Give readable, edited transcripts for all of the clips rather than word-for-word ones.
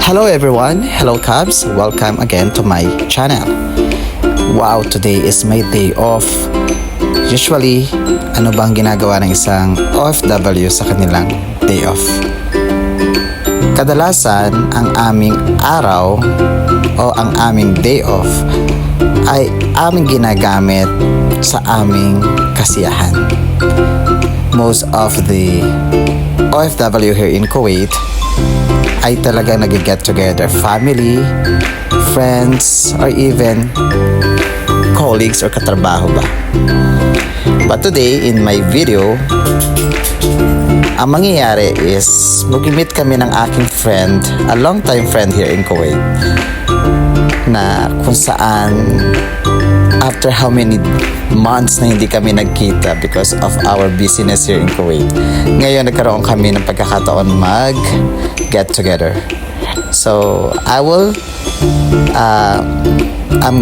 Hello everyone, hello Cubs, welcome again to my channel. Wow, today is my day off. Usually, ano bang ginagawa ng isang OFW sa kanilang day off? Kadalasan, ang aming araw o ang aming day off ay aming ginagamit sa aming kasiyahan. Most of the OFW here in Kuwait ay talagang nag-get together, family, friends, or even colleagues or katrabaho ba. But today, in my video, ang mangyayari is mag-meet kami ng aking friend, a long-time friend here in Kuwait, na kung saan after how many months na hindi kami nagkita because of our busyness here in Kuwait, ngayon nagkaroon kami ng pagkakataon mag-get together. So, I'm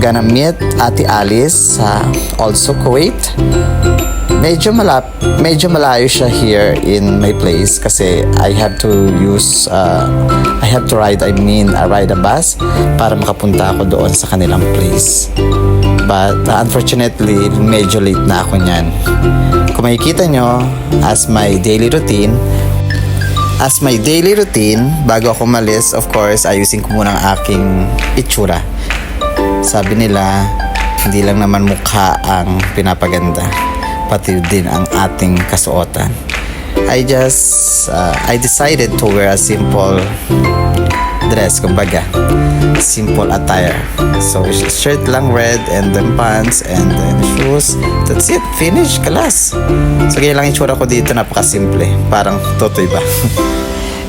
gonna meet Ate Alice sa also Kuwait. Medyo malayo siya here in my place kasi I have to ride a bus para makapunta ako doon sa kanilang place. But unfortunately, medyo late na ako niyan. Kung makikita nyo, as my daily routine, bago ako malis, of course, ayusin ko muna ang aking itsura. Sabi nila, hindi lang naman mukha ang pinapaganda, pati din ang ating kasuotan. I decided to wear a simple dress, kumbaga simple attire. So shirt lang, red, and then pants, and then shoes. That's it, finish, kalas. So ganyan lang itsura ko dito, napakasimple, parang totoy ba.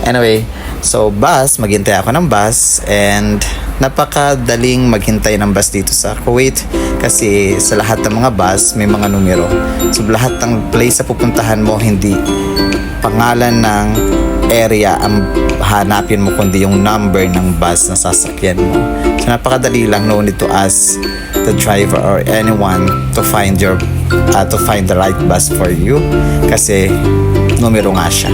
Anyway, so maghintay ako ng bus, and napakadaling maghintay ng bus dito sa Kuwait kasi sa lahat ng mga bus may mga numero. So lahat ng place sa pupuntahan mo, hindi pangalan ng area ang hanapin mo, kundi yung number ng bus na sasakyan mo. So napakadali lang, no need to ask the driver or anyone to find the right bus for you kasi numero nga siya.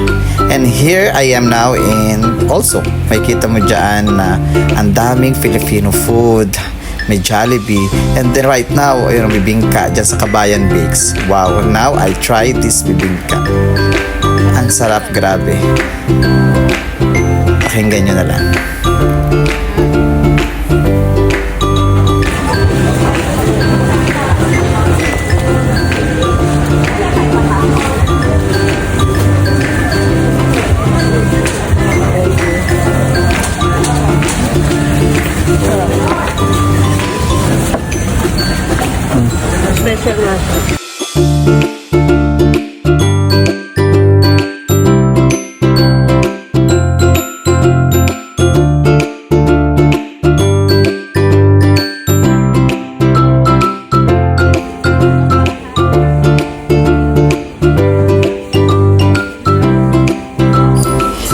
And here I am now in, also makikita mo dyan na ang daming Filipino food, may Jollibee, and then right now ayun, bibingka dyan sa Kabayan Bakes. Wow, now I tried this bibingka. Ang sarap, grabe. Pakinggan nyo na lang. Special na.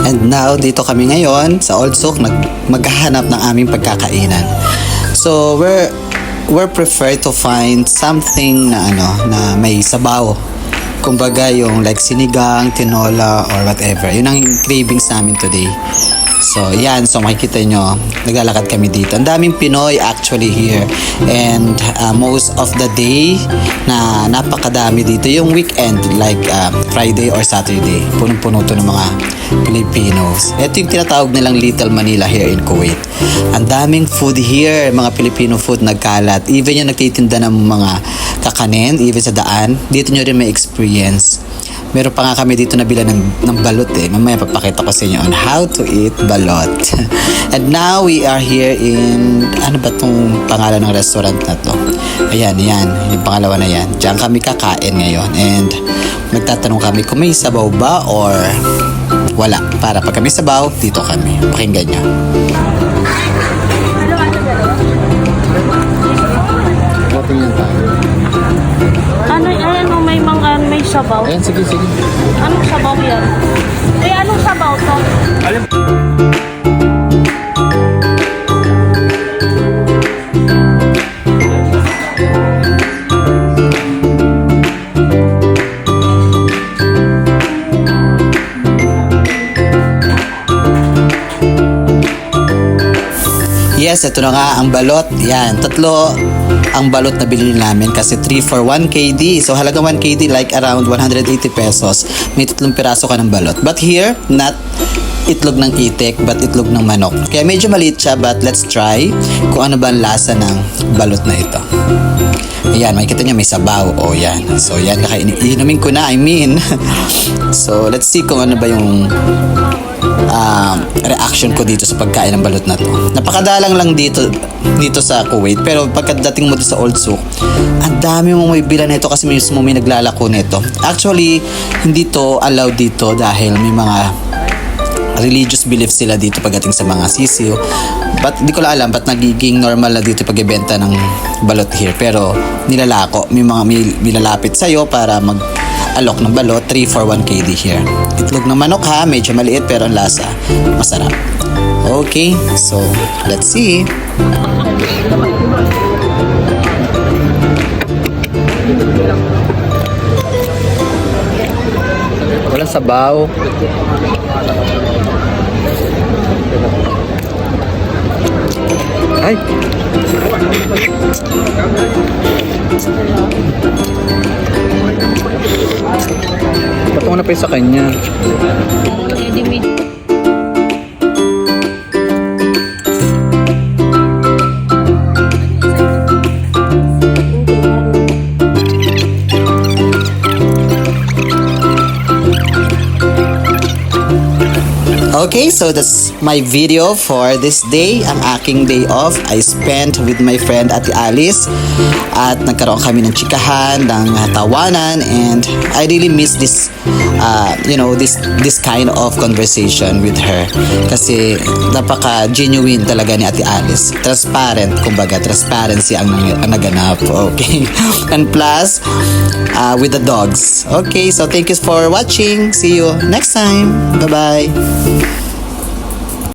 And now, dito kami ngayon sa Old Souk, maghahanap ng aming pagkakainan. So, we're prefer to find something na na may sabaw. Kumbaga yung like sinigang, tinola, or whatever. Yun ang cravings namin today. So, yan. So, makikita nyo, naglalakad kami dito. Ang daming Pinoy actually here. And most of the day, na napakadami dito. Yung weekend, like Friday or Saturday, punong-puno to ng mga Filipinos. Ito yung tinatawag nilang Little Manila here in Kuwait. Ang daming food here, mga Filipino food nagkalat. Even yung nagtitinda ng mga kakanin, even sa daan, dito nyo rin may experience. Meron pa nga kami dito nabila ng balot eh. Mamaya papakita ko sa inyo on how to eat balot. And now we are here in, ano ba tong pangalan ng restaurant na to? Ayan, yung pangalawa na yan. Diyan kami kakain ngayon. And magtatanong kami kung may sabaw ba or wala. Para pag kami sabaw, dito kami. Pakinggan nyo. Tingnan tayo. Ano, may sabaw. Ayan, sige. Anong sabaw yan? Anong sabaw to? Yes, ito na nga ang balot. Yan, tatlo ang balot na bilhin namin kasi 3 for 1 KD. So halaga 1 KD like around 180 pesos. May 3 piraso ka ng balot. But here, not itlog ng itik but itlog ng manok. Kaya medyo maliit siya but let's try kung ano ba ang lasa ng balot na ito. Ayan, makikita niya may sabaw. O yan. So yan, inumin ko na, I mean. So let's see kung ano ba yung reaction ko dito sa pagkain ng balot na to. Napakadalang lang dito sa Kuwait, pero pagkadating mo dito sa Old Souk, ang dami mong may bila nito kasi mismo may naglalako nito. Actually, hindi to allowed dito dahil may mga religious beliefs sila dito pagdating sa mga sisiw. But di ko lang alam ba't nagiging normal na dito pagbebenta ng balot here. Pero nilalako, may mga nilalapit sa'yo para mag-alok ng balot. 3 for 1 KD here. Itlog ng manok ha, medyo maliit pero ang lasa masarap. Okay, so let's see. Walang sabaw. Ay! Patungo na pa sa kanya. Okay, so that's my video for this day. Ang aking day off I spent with my friend Ate Alice. At nagkaroon kami ng chikahan, ng tawanan, and I really miss this, this kind of conversation with her. Kasi napaka-genuine talaga ni Ate Alice. Transparent, kumbaga, transparency ang naganap. Okay. And plus, with the dogs. Okay, so thank you for watching. See you next time. Bye-bye.